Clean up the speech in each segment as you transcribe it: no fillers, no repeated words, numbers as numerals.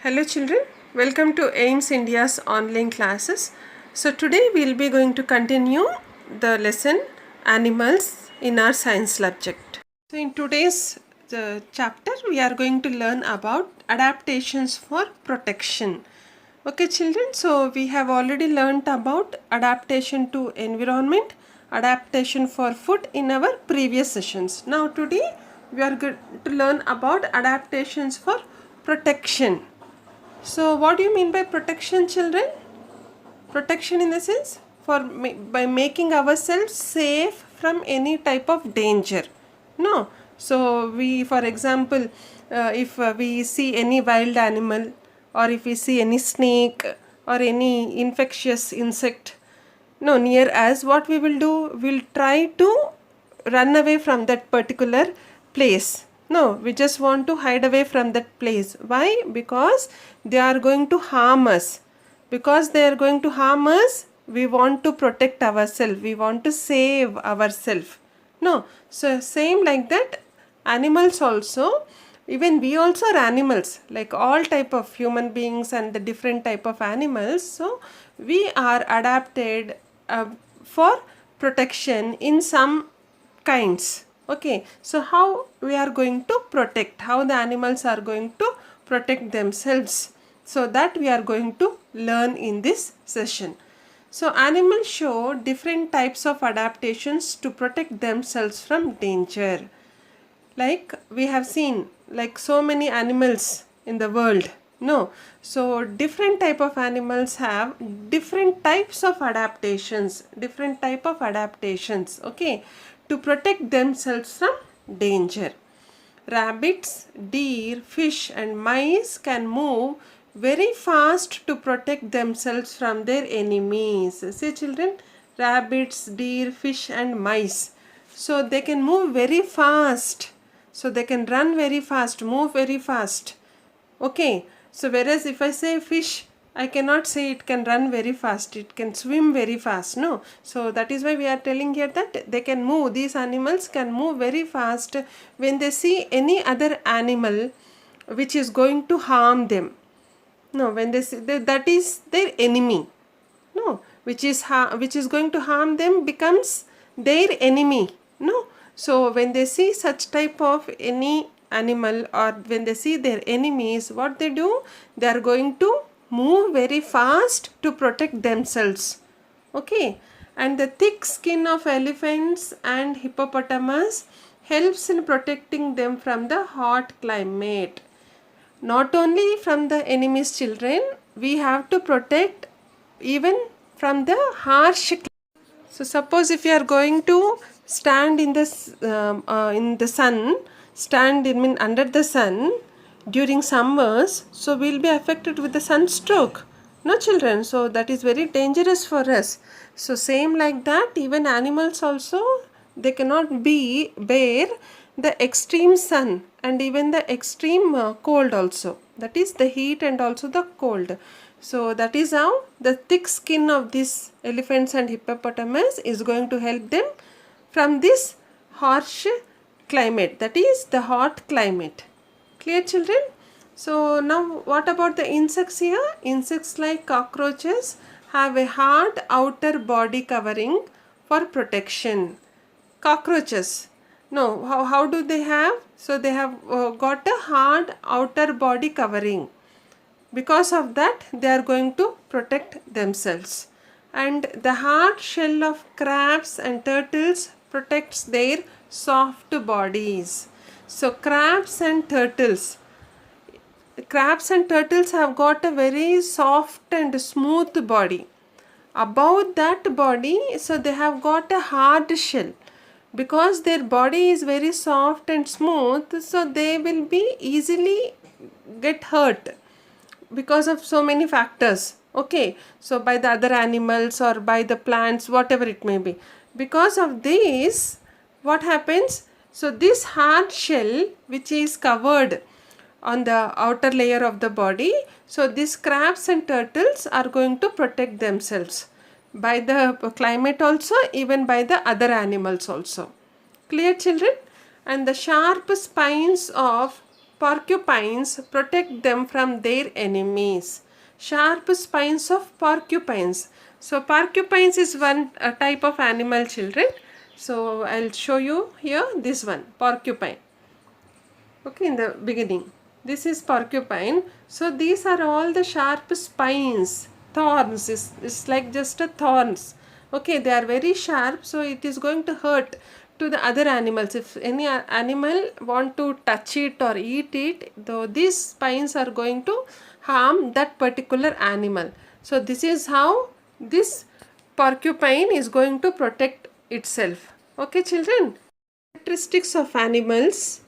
Hello children, welcome to AIMS India's online classes. So today we will be going to continue the lesson animals in our science subject. So in today's chapter we are going to learn about adaptations for protection. Okay children, so we have already learnt about adaptation to environment, adaptation for food in our previous sessions. Now today we are going to learn about adaptations for protection. So what do you mean by protection, children? Protection in the sense by making ourselves safe from any type of danger. No. So we, for example, if we see any wild animal, or if we see any snake or any infectious insect near us, what we will do? We'll try to run away from that particular place. No, we just want to hide away from that place. Why? Because they are going to harm us. Because they are going to harm us, we want to protect ourselves. We want to save ourselves. No, so same like that, animals also, even we also are animals, like all type of human beings and the different type of animals. So we are adapted for protection in some kinds. Okay, so how we are going to protect, how the animals are going to protect themselves, so that we are going to learn in this session. So animals show different types of adaptations to protect themselves from danger. Like we have seen, like so many animals in the world. No, so different type of animals have different types of adaptations, okay, to protect themselves from danger. Rabbits, deer, fish and mice can move very fast to protect themselves from their enemies. See children, rabbits, deer, fish and mice. So they can move very fast. So they can run very fast, move very fast. Okay, so whereas if I say fish, I cannot say it can run very fast, it can swim very fast, no. So that is why we are telling here that they can move, these animals can move very fast when they see any other animal which is going to harm them. No, when they see that is their enemy. No, which is going to harm them becomes their enemy. No, so when they see such type of any animal, or when they see their enemies, what they do? They are going to move very fast to protect themselves. Okay, and the thick skin of elephants and hippopotamus helps in protecting them from the hot climate. Not only from the enemy's children, we have to protect even from the harsh climate. So suppose if you are going to stand in the sun, under the sun during summers, so we will be affected with the sunstroke. No children, so that is very dangerous for us. So same like that, even animals also, they cannot bear the extreme sun and even the extreme cold also. That is the heat and also the cold. So that is how the thick skin of these elephants and hippopotamus is going to help them from this harsh climate, that is the hot climate. Clear children? So now what about the insects here? Insects like cockroaches have a hard outer body covering for protection. Cockroaches, no, how do they have? So they have got a hard outer body covering. Because of that, they are going to protect themselves. And the hard shell of crabs and turtles protects their soft bodies. So crabs and turtles have got a very soft and smooth body. Above that body, so they have got a hard shell. Because their body is very soft and smooth, so they will be easily get hurt because of so many factors. Okay, so by the other animals or by the plants, whatever it may be. Because of this, what happens? So this hard shell which is covered on the outer layer of the body, so these crabs and turtles are going to protect themselves by the climate also, even by the other animals also. Clear children? And the sharp spines of porcupines protect them from their enemies. Sharp spines of porcupines. So porcupines is one type of animal, children. So I'll show you here this one, porcupine. Okay, in the beginning. This is porcupine. So these are all the sharp spines, thorns. It's like just a thorns. Okay, they are very sharp, so it is going to hurt to the other animals. If any animal want to touch it or eat it, though these spines are going to harm that particular animal. So this is how this porcupine is going to protect itself. Okay, children. Characteristics of animals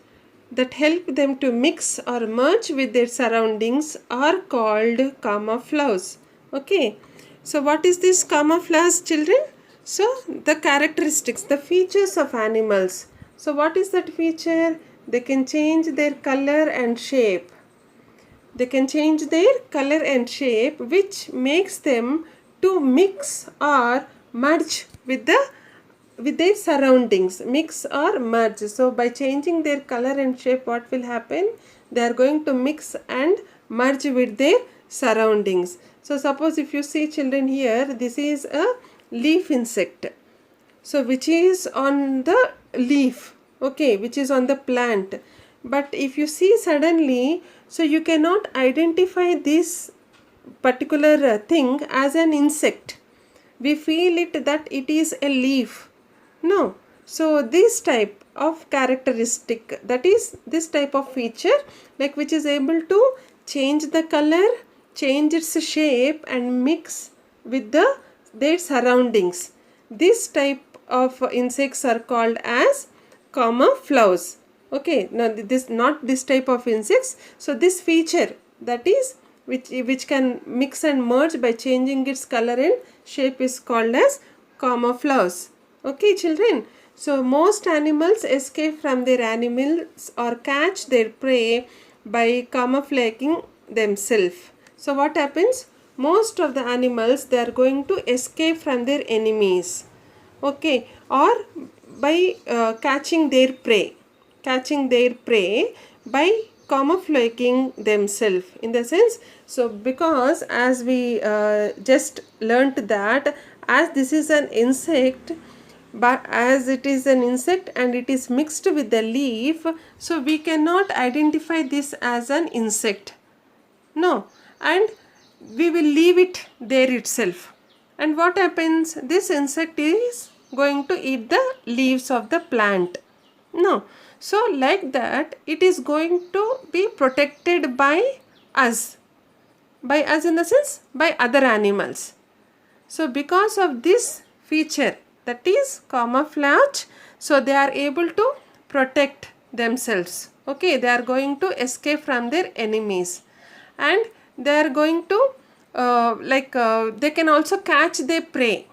that help them to mix or merge with their surroundings are called camouflage. Okay, so what is this camouflage, children? So the characteristics, the features of animals. So what is that feature? They can change their color and shape. They can change their color and shape, which makes them to mix or merge with their surroundings. Mix or merge. So by changing their color and shape, what will happen? They are going to mix and merge with their surroundings. So suppose if you see, children, here, this is a leaf insect. So which is on the leaf, okay, which is on the plant. But if you see suddenly, so you cannot identify this particular thing as an insect. We feel it that it is a leaf. No. So this type of characteristic, that is this type of feature, like which is able to change the color, change its shape and mix with their surroundings. This type of insects are called as camouflage. Okay, now this not this type of insects. So this feature, that is which can mix and merge by changing its color and shape, is called as camouflage. Okay, children. So most animals escape from their animals or catch their prey by camouflaging themselves. So what happens? Most of the animals, they are going to escape from their enemies. Okay, or by catching their prey by camouflaging themselves, in the sense, so because as we just learnt that as this is an insect, but as it is an insect and it is mixed with the leaf, so we cannot identify this as an insect. No, and we will leave it there itself. And what happens? This insect is going to eat the leaves of the plant. No. So like that, it is going to be protected by us. By us in the sense, by other animals. So because of this feature, that is camouflage, so they are able to protect themselves. Okay, they are going to escape from their enemies. And they are going to they can also catch their prey.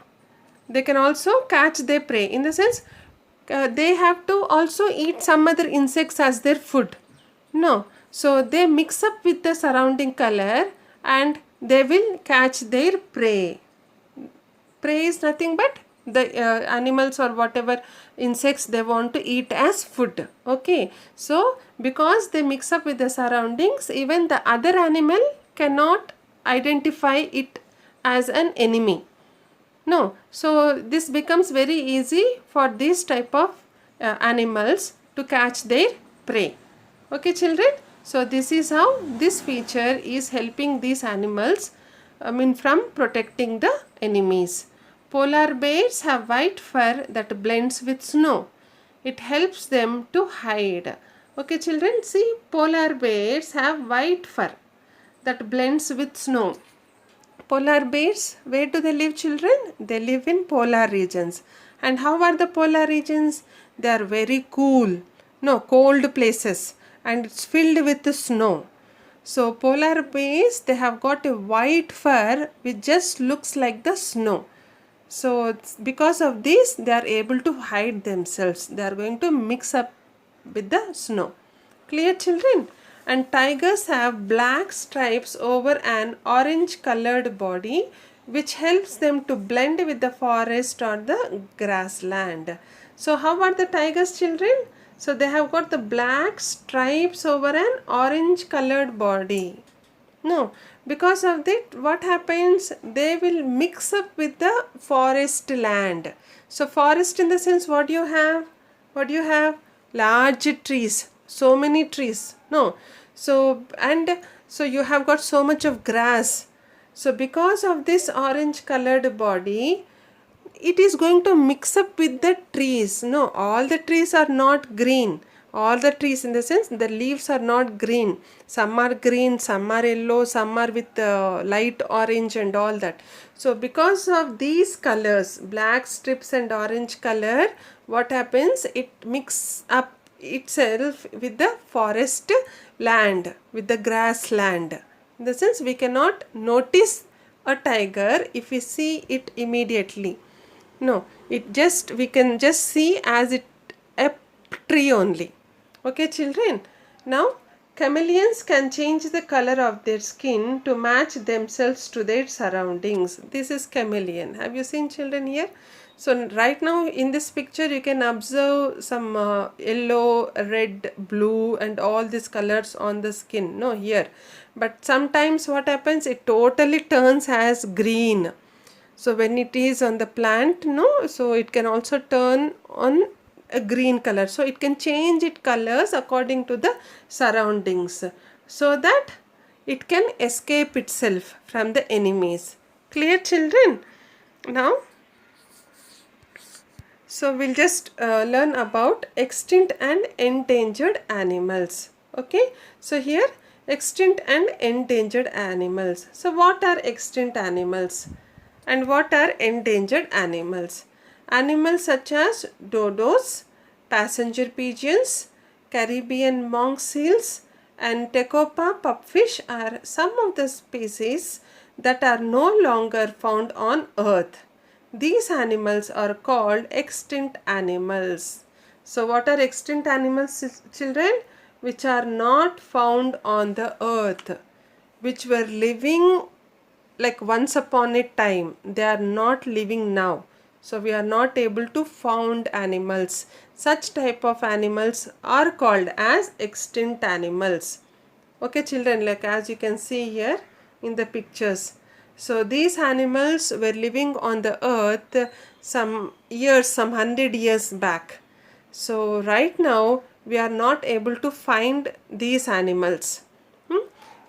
They can also catch their prey, in the sense they have to also eat some other insects as their food. No, so they mix up with the surrounding color and they will catch their prey. Prey is nothing but the animals or whatever insects they want to eat as food. Okay, so because they mix up with the surroundings, even the other animal cannot identify it as an enemy. No, so this becomes very easy for this type of animals to catch their prey. Okay, children, so this is how this feature is helping these animals from protecting the enemies. Polar bears have white fur that blends with snow. It helps them to hide. Okay, children, see, polar bears have white fur that blends with snow. Polar bears, where do they live, children? They live in polar regions. And how are the polar regions? They are very cool, cold places, and it's filled with the snow. So polar bears, they have got a white fur which just looks like the snow. So because of this, they are able to hide themselves. They are going to mix up with the snow. Clear, children? And tigers have black stripes over an orange colored body, which helps them to blend with the forest or the grassland. So how are the tigers, children? So they have got the black stripes over an orange colored body. No, because of that, what happens? They will mix up with the forest land. So forest in the sense, what do you have? What do you have? Large trees, so many trees. No, so and so you have got so much of grass. So because of this orange colored body, it is going to mix up with the trees. No, all the trees are not green. All the trees, in the sense, the leaves are not green. Some are green, some are yellow, some are with light orange and all that. So because of these colors, black strips and orange color, what happens? It mix up itself with the forest land, with the grassland. In the sense, we cannot notice a tiger if we see it immediately. No, it just, we can just see as it a tree only. Okay, children. Now, chameleons can change the color of their skin to match themselves to their surroundings. This is chameleon. Have you seen, children, here? So right now in this picture you can observe some yellow, red, blue and all these colors on the skin. No, here. But sometimes what happens? It totally turns as green. So when it is on the plant, no, so it can also turn on a green color. So it can change its colors according to the surroundings, so that it can escape itself from the enemies. Clear, children? Now, so we'll just learn about extinct and endangered animals. Okay, so here extinct and endangered animals. So what are extinct animals? And what are endangered animals? Animals such as dodos, passenger pigeons, Caribbean monk seals and Tecopa pupfish are some of the species that are no longer found on earth. These animals are called extinct animals. So what are extinct animals, children? Which are not found on the earth, which were living like once upon a time. They are not living now. So we are not able to found animals. Such type of animals are called as extinct animals. Okay, children, like as you can see here in the pictures. So these animals were living on the earth some years, some 100 years back. So right now we are not able to find these animals.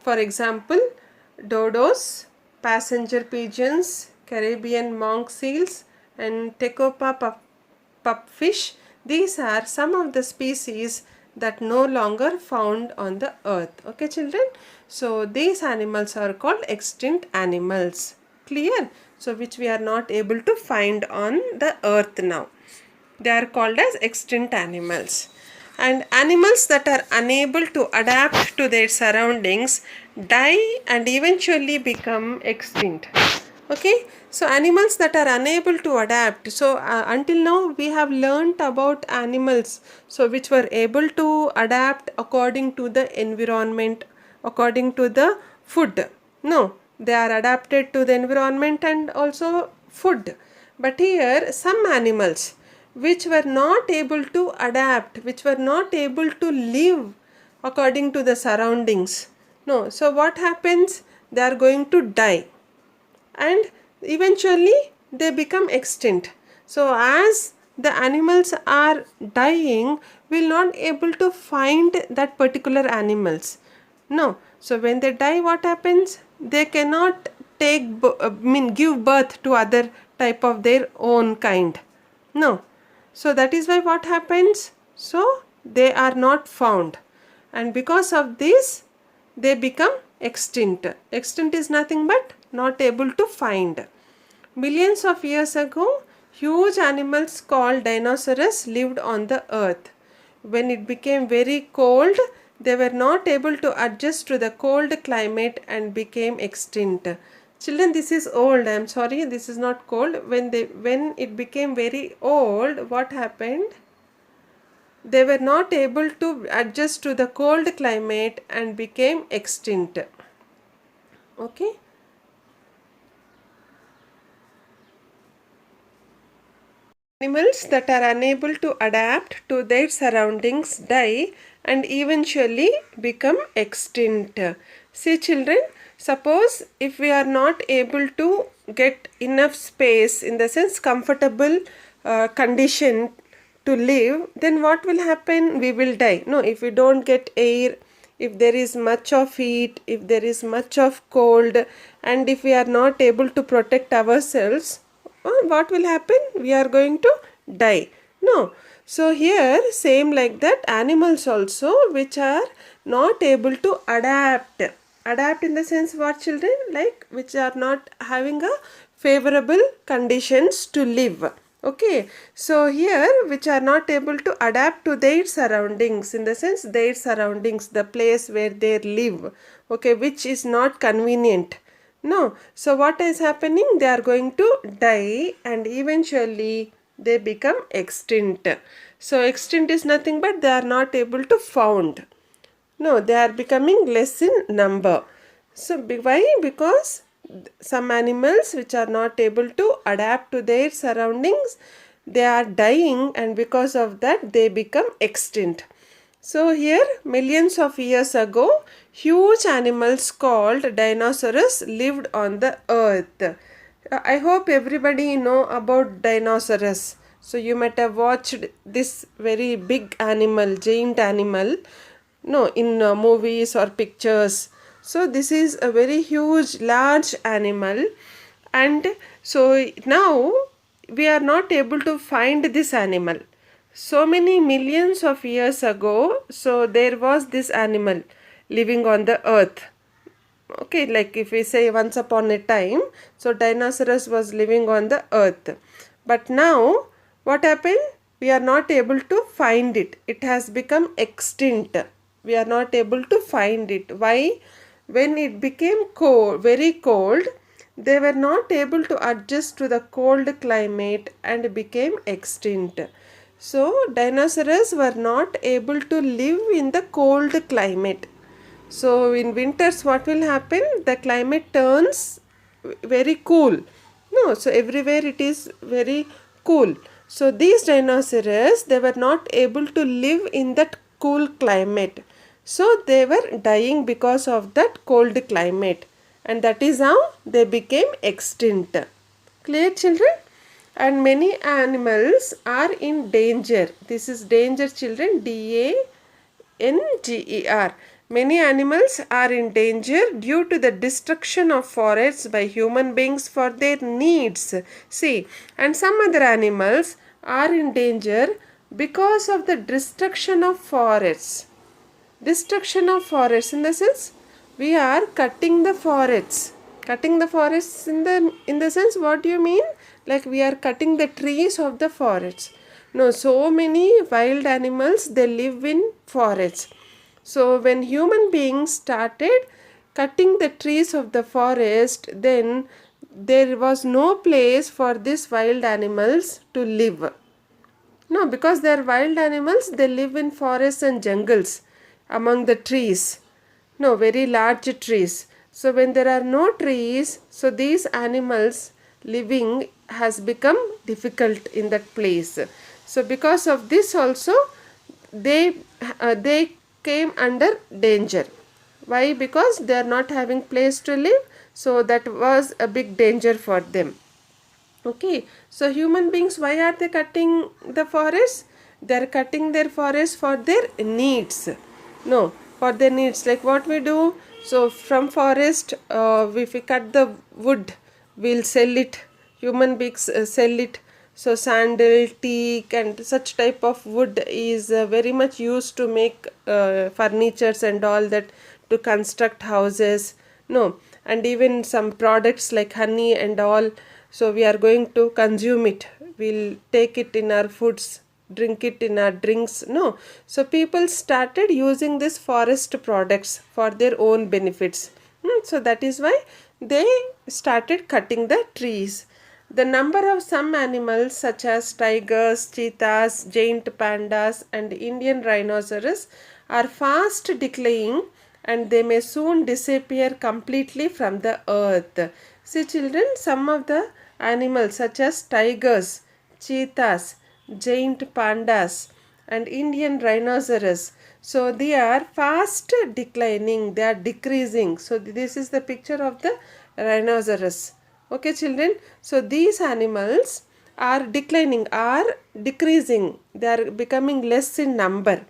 For example, dodos, passenger pigeons, Caribbean monk seals and Tecopa pupfish. These are some of the species that no longer found on the earth. Okay, children? So these animals are called extinct animals. Clear? So which we are not able to find on the earth now. They are called as extinct animals. And animals that are unable to adapt to their surroundings die and eventually become extinct. Okay, so animals that are unable to adapt. So until now we have learnt about animals, so which were able to adapt according to the environment, according to the food. No, they are adapted to the environment and also food. But here some animals which were not able to adapt, which were not able to live according to the surroundings. No, so what happens? They are going to die and eventually they become extinct. So as the animals are dying, we will not able to find that particular animals. No, so when they die, what happens? They cannot give birth to other type of their own kind. No, so that is why what happens? So they are not found, and because of this they become extinct. Extinct is nothing but not able to find. Millions of years ago, huge animals called dinosaurs lived on the earth. When it became very cold, they were not able to adjust to the cold climate and became extinct. Children, this is old. I am sorry, this is not cold. When it became very old, what happened? They were not able to adjust to the cold climate and became extinct. Okay. Animals that are unable to adapt to their surroundings die and eventually become extinct. See children, suppose if we are not able to get enough space, in the sense comfortable condition to live, then what will happen? We will die. No, if we don't get air, if there is much of heat, if there is much of cold, and if we are not able to protect ourselves, what will happen? We are going to die. No. So here same like that, animals also which are not able to adapt. Adapt in the sense what children? Like which are not having a favorable conditions to live. Okay, so here which are not able to adapt to their surroundings, in the sense their surroundings, the place where they live, okay, which is not convenient. No, so what is happening? They are going to die and eventually they become extinct. So extinct is nothing but they are not able to found. No, they are becoming less in number. So why? Because some animals which are not able to adapt to their surroundings, they are dying, and because of that they become extinct. So here millions of years ago, huge animals called dinosaurs lived on the earth. I hope everybody know about dinosaurs. So you might have watched this very big animal, giant animal, no, in movies or pictures. So this is a very huge, large animal, and so now we are not able to find this animal. So many millions of years ago, so there was this animal living on the earth. Okay, like if we say once upon a time, so dinosaurs was living on the earth. But now what happened? We are not able to find it. It has become extinct. We are not able to find it. Why? When it became cold, very cold, they were not able to adjust to the cold climate and became extinct. So dinosaurs were not able to live in the cold climate. So in winters what will happen? The climate turns very cool. No, so everywhere it is very cool. So these dinosaurs, they were not able to live in that cool climate. So they were dying because of that cold climate, and that is how they became extinct. Clear children? And many animals are in danger. This is danger children, DANGER. Many animals are in danger due to the destruction of forests by human beings for their needs. See, and some other animals are in danger because of the destruction of forests. Destruction of forests in the sense we are cutting the forests. Cutting the forests in the sense, what do you mean? Like we are cutting the trees of the forests. No, so many wild animals, they live in forests. So when human beings started cutting the trees of the forest, then there was no place for these wild animals to live. No, because they are wild animals, they live in forests and jungles among the trees. No, very large trees. So when there are no trees, so these animals living has become difficult in that place. So because of this also, they came under danger. Why? Because they are not having place to live. So that was a big danger for them. Okay, so human beings, why are they cutting the forests? They are cutting their forests for their needs. No, for their needs. Like what we do? So from forest, if we cut the wood, we'll sell it. Human beings sell it. So sandal, teak and such type of wood is very much used to make furnitures and all that, to construct houses. No, and even some products like honey and all. So we are going to consume it. We'll take it in our foods, drink it in our drinks. No. So people started using this forest products for their own benefits. So that is why they started cutting the trees. The number of some animals such as tigers, cheetahs, giant pandas and Indian rhinoceros are fast declining, and they may soon disappear completely from the earth. See children, some of the animals such as tigers, cheetahs giant pandas, and Indian rhinoceros. So they are fast declining, they are decreasing. So this is the picture of the rhinoceros. Okay, children. So these animals are declining, are decreasing. They are becoming less in number.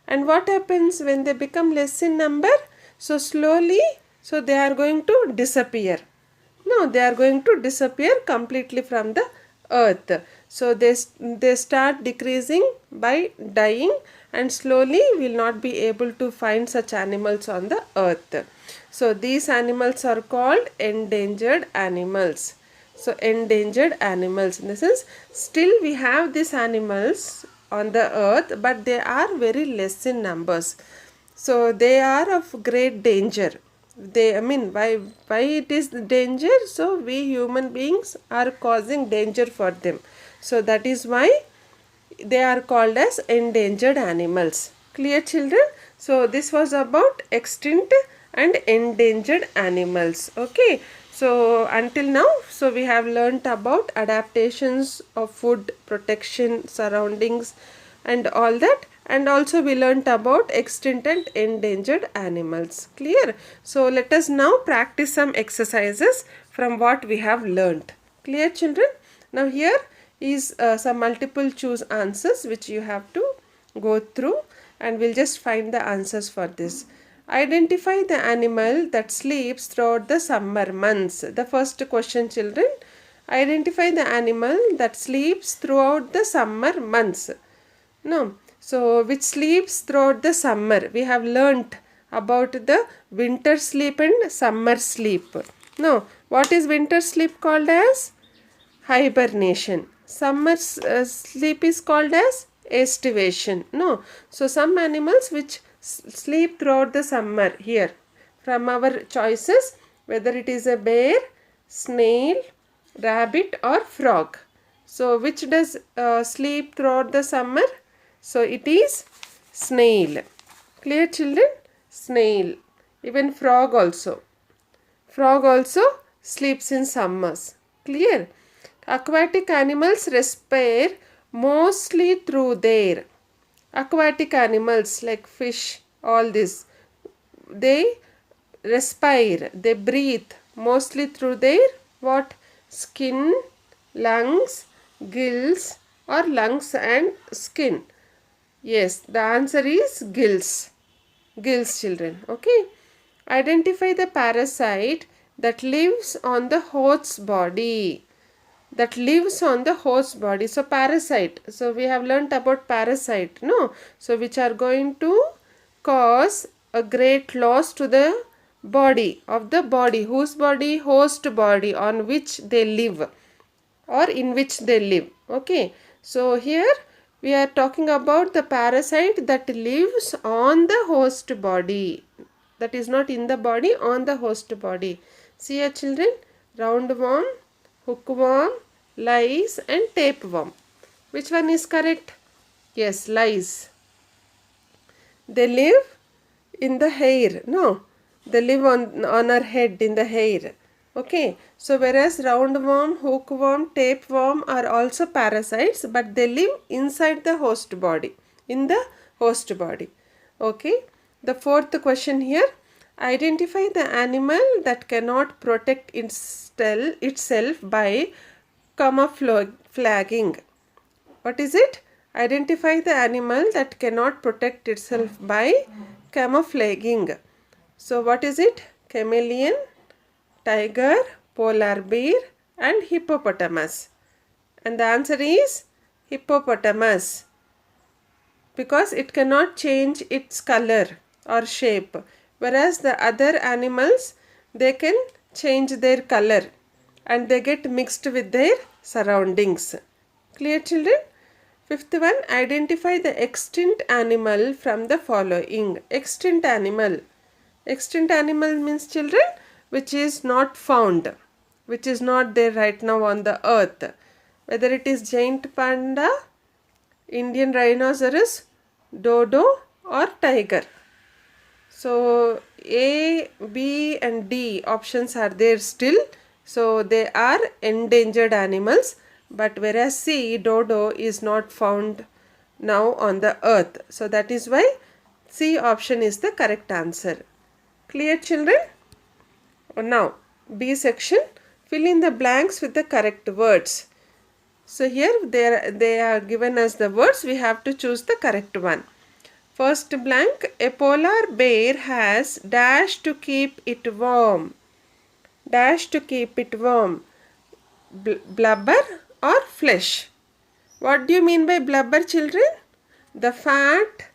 And what happens when they become less in number? So slowly, so they are going to disappear. No, they are going to disappear completely from the earth. So they start decreasing by dying, and slowly will not be able to find such animals on the earth. So these animals are called endangered animals. So endangered animals, in the sense still we have these animals on the earth, but they are very less in numbers. So they are of great danger. Why it is danger? So we human beings are causing danger for them. So that is why they are called as endangered animals. Clear, children? So this was about extinct and endangered animals. Okay. So until now, so we have learnt about adaptations of food, protection, surroundings, and all that. And also we learnt about extinct and endangered animals. Clear? So let us now practice some exercises from what we have learnt. Clear, children? Now here is some multiple choose answers which you have to go through, and we'll just find the answers for this. Identify the animal that sleeps throughout the summer months. The first question, children. Identify the animal that sleeps throughout the summer months. No. So which sleeps throughout the summer? We have learnt about the winter sleep and summer sleep. No. What is winter sleep called as? Hibernation. Summer sleep is called as estivation. No. So some animals which sleep throughout the summer here. From our choices, whether it is a bear, snail, rabbit or frog. So which does sleep throughout the summer? So it is snail. Clear, children? Snail. Even frog also. Frog also sleeps in summers. Clear? Aquatic animals respire mostly through their. Aquatic animals like fish, all this, they respire, they breathe mostly through their what? Skin, lungs, gills, or lungs and skin. Yes, the answer is gills. Gills, children. Okay. Identify the parasite that lives on the host's body. That lives on the host body. So parasite. So we have learnt about parasite. No. So which are going to cause a great loss to the body of the body. Whose body? Host body on which they live or in which they live. Okay. So here we are talking about the parasite that lives on the host body. That is not in the body, on the host body. See here, children. Roundworm, hookworm, lice and tapeworm. Which one is correct? Yes, lice. They live in the hair. No, they live on our head, in the hair. Okay. So whereas roundworm, hookworm, tapeworm are also parasites, but they live inside the host body. In the host body. Okay. The fourth question here. Identify the animal that cannot protect itself by camouflaging. What is it? Identify the animal that cannot protect itself by camouflaging. So what is it? Chameleon, tiger, polar bear and hippopotamus. And the answer is hippopotamus, because it cannot change its color or shape, whereas the other animals, they can change their color and they get mixed with their surroundings. Clear, children? Fifth one, identify the extinct animal from the following. Extinct animal. Extinct animal means, children, which is not found, which is not there right now on the earth. Whether it is giant panda, Indian rhinoceros, dodo or tiger. So A, B and D options are there still. So they are endangered animals. but whereas C, dodo, is not found now on the earth. So that is why C option is the correct answer. Clear, children? Now B section, fill in the blanks with the correct words. So here they are given us the words, we have to choose the correct one. First blank, a polar bear has dash to keep it warm. Dash to keep it warm. Blubber or flesh? What do you mean by blubber, children? The fat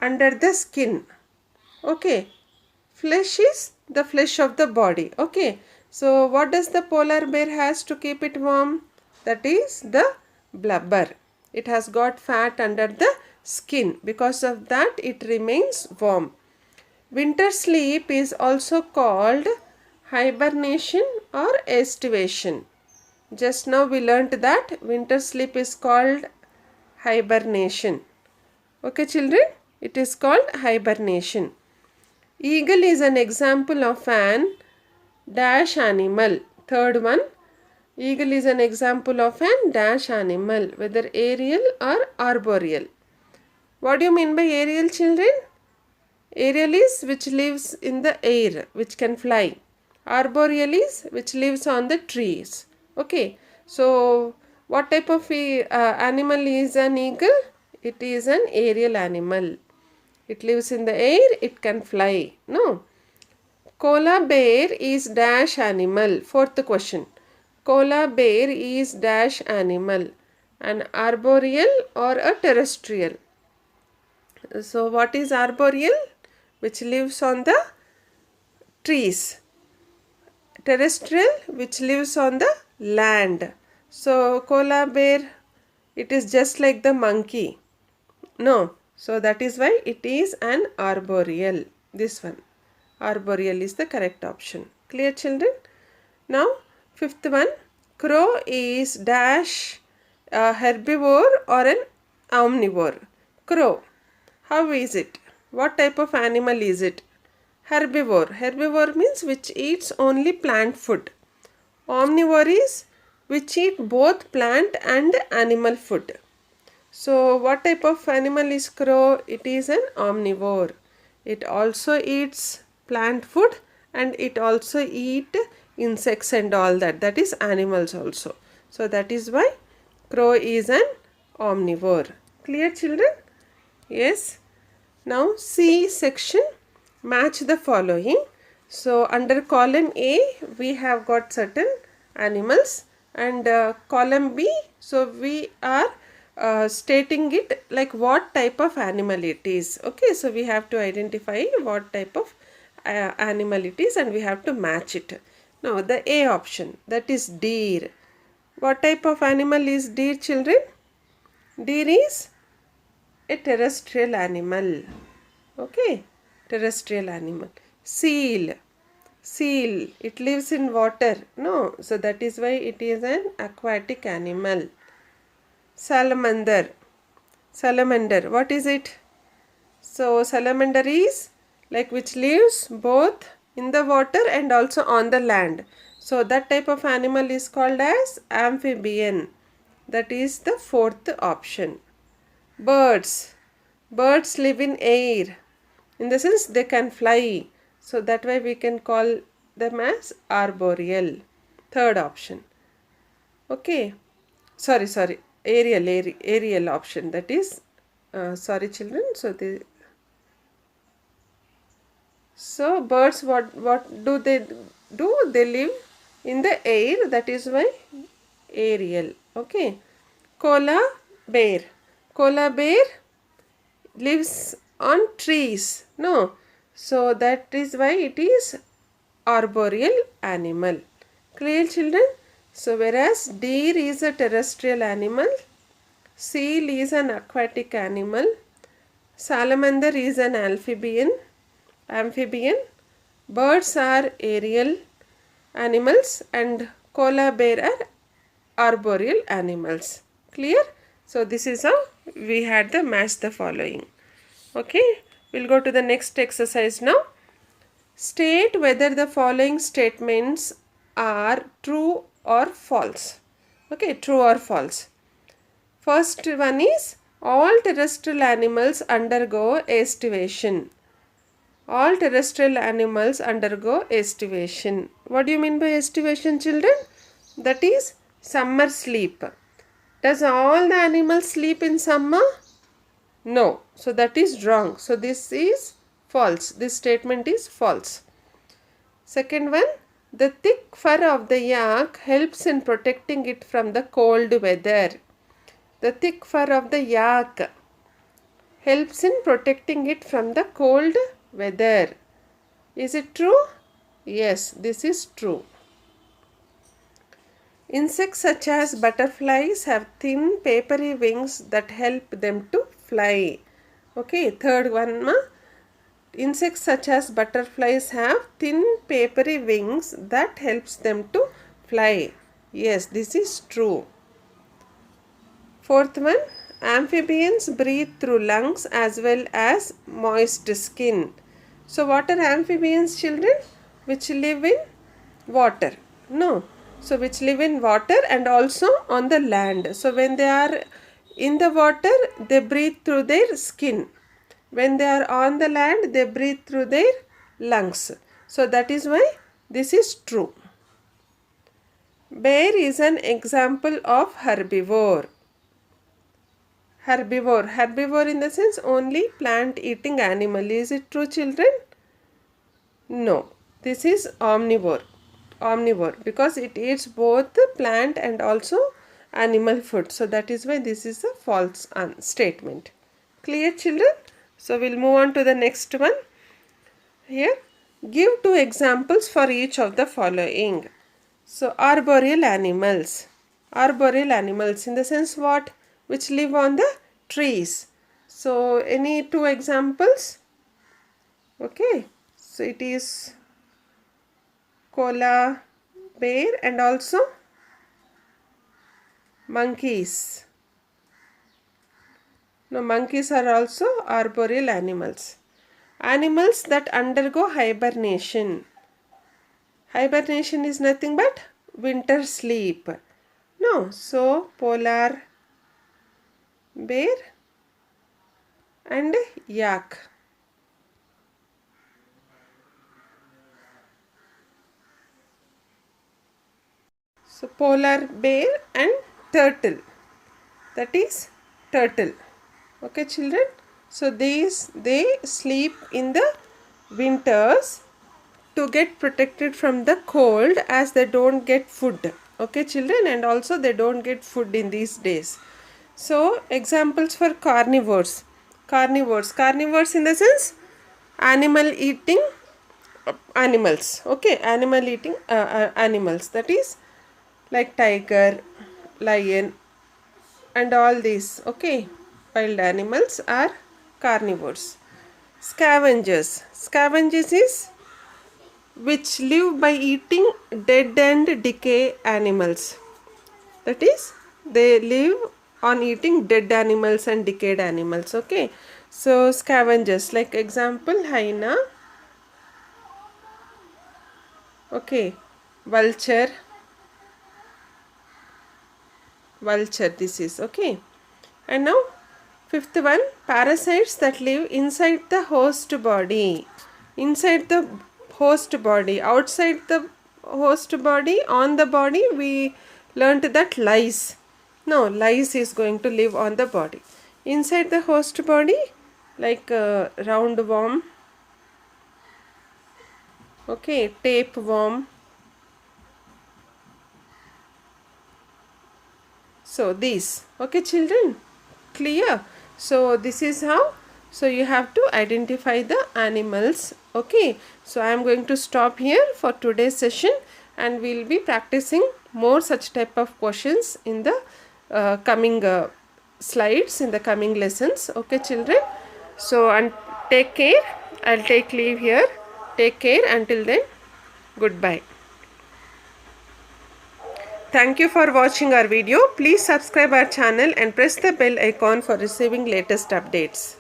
under the skin. Okay. Flesh is the flesh of the body. Okay. So what does the polar bear has to keep it warm? That is the blubber. It has got fat under the skin. Because of that it remains warm. Winter sleep is also called hibernation or estivation. Just now we learnt that winter sleep is called hibernation. Okay, children, it is called hibernation. Eagle is an example of an dash animal. Third one, eagle is an example of an dash animal, whether aerial or arboreal. What do you mean by aerial, children? Aerial is which lives in the air, which can fly. Arboreal is which lives on the trees. Okay, so what type of animal is an eagle? It is an aerial animal. It lives in the air, it can fly. No. Koala bear is dash animal. Fourth question. Koala bear is dash animal. An arboreal or a terrestrial? So what is arboreal? Which lives on the trees. Terrestrial, which lives on the land. So koala bear, it is just like the monkey. No. So that is why it is an arboreal. This one. Arboreal is the correct option. Clear, children? Now fifth one. Crow is dash herbivore or an omnivore. Crow. How is it? What type of animal is it? Herbivore. Herbivore means which eats only plant food. Omnivore is which eat both plant and animal food. So what type of animal is crow? It is an omnivore. It also eats plant food and it also eat insects and all that. That is animals also. So that is why crow is an omnivore. Clear, children? Yes. Now C section, match the following. So under column A we have got certain animals and column B, so we are stating it like what type of animal it is. Okay, so we have to identify what type of animal it is and we have to match it. Now the A option, that is deer. What type of animal is deer, children? Deer is a terrestrial animal. Okay, terrestrial animal. Seal. Seal, it lives in water. No, so that is why it is an aquatic animal. Salamander. Salamander, what is it? So salamander is like which lives both in the water and also on the land. So that type of animal is called as amphibian. That is the fourth option. Birds. Birds live in air. In the sense they can fly. So that way we can call them as arboreal. Third option. Okay. Sorry. Aerial option. That is, sorry children. So birds, what do they do? They live in the air. That is why aerial. Okay. Koala bear. Koala bear lives on trees. No. So that is why it is arboreal animal. Clear, children? So whereas deer is a terrestrial animal, seal is an aquatic animal, salamander is an amphibian, birds are aerial animals and koala bear are arboreal animals. Clear? So this is how we had the match the following. Okay, we'll go to the next exercise now. State whether the following statements are true or false. Okay, true or false? First one is all terrestrial animals undergo estivation. All terrestrial animals undergo estivation. What do you mean by estivation, children? That is summer sleep. Does all the animals sleep in summer? No. So that is wrong. So this is false. This statement is false. Second one, the thick fur of the yak helps in protecting it from the cold weather. The thick fur of the yak helps in protecting it from the cold weather. Is it true? Yes, this is true. Insects such as butterflies have thin papery wings that help them to fly. Okay, third one. Insects such as butterflies have thin papery wings that helps them to fly. Yes, this is true. Fourth one, amphibians breathe through lungs as well as moist skin. So what are amphibians, children? Which live in water. No. So which live in water and also on the land. So when they are in the water, they breathe through their skin. When they are on the land, they breathe through their lungs. So that is why this is true. Bear is an example of herbivore. Herbivore. Herbivore in the sense only plant eating animal. Is it true, children? No. This is omnivore. Omnivore because it eats both plant and also animal food. So that is why this is a false statement. Clear, children? So we'll move on to the next one. Here, give 2 examples for each of the following. So arboreal animals. Arboreal animals in the sense what? Which live on the trees. So any 2 examples? Okay. So it is koala bear and also monkeys. No, monkeys are also arboreal animals. Animals that undergo hibernation. Hibernation is nothing but winter sleep. No, so polar bear and yak. So polar bear and turtle. That is turtle. Okay, children. So they sleep in the winters to get protected from the cold as they don't get food. Okay, children, and also they don't get food in these days. So examples for carnivores. Carnivores in the sense animal eating animals. Okay, animal eating animals. That is like tiger, lion and all these. Okay, wild animals are carnivores. Scavengers. Scavengers is which live by eating dead and decay animals. That is, they live on eating dead animals and decayed animals. Okay, so scavengers, like example hyena. Okay, vulture. This is okay. And now fifth one, parasites that live inside the host body. Inside the host body, outside the host body, on the body we learnt that lice. No, lice is going to live on the body. Inside the host body, like roundworm, okay, tapeworm. So these, okay, children, clear? So this is how. So you have to identify the animals. Okay, so I am going to stop here for today's session, and we will be practicing more such type of questions in the coming slides, in the coming lessons. Okay, children. So and take care. I'll take leave here. Take care until then. Goodbye. Thank you for watching our video. Please subscribe our channel and press the bell icon for receiving latest updates.